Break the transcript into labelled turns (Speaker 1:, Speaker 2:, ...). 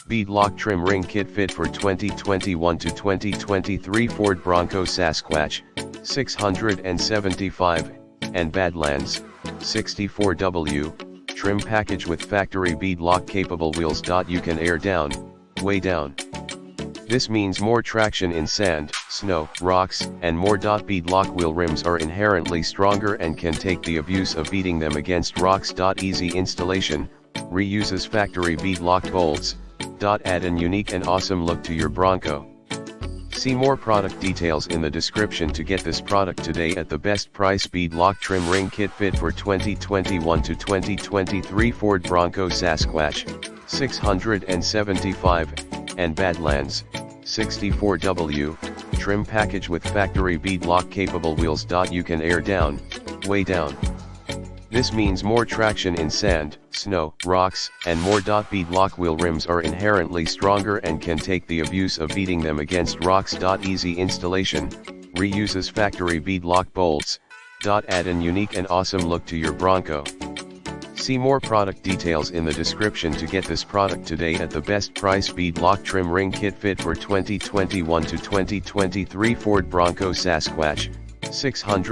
Speaker 1: Bead lock trim ring kit fit for 2021 to 2023 Ford Bronco Sasquatch, 675, and Badlands, 64W, trim package with factory bead lock capable wheels. You can air down, way down. This means more traction in sand, snow, rocks, and more. Bead lock wheel rims are inherently stronger and can take the abuse of beating them against rocks. Easy installation, reuses factory bead lock bolts. Add an unique and awesome look to your Bronco. See more product details in the description to get this product today at the best price. Bead lock trim ring kit fit for 2021 to 2023 Ford Bronco Sasquatch, 675, and Badlands, 64W, trim package with factory bead lock capable wheels. You can air down, way down. This means more traction in sand, snow, rocks, and more. Bead lock wheel rims are inherently stronger and can take the abuse of beating them against rocks. Easy installation, reuses factory bead lock bolts. Add an unique and awesome look to your Bronco. See more product details in the description to get this product today at the best price. Bead lock trim ring kit fit for 2021 to 2023 Ford Bronco Sasquatch, 600.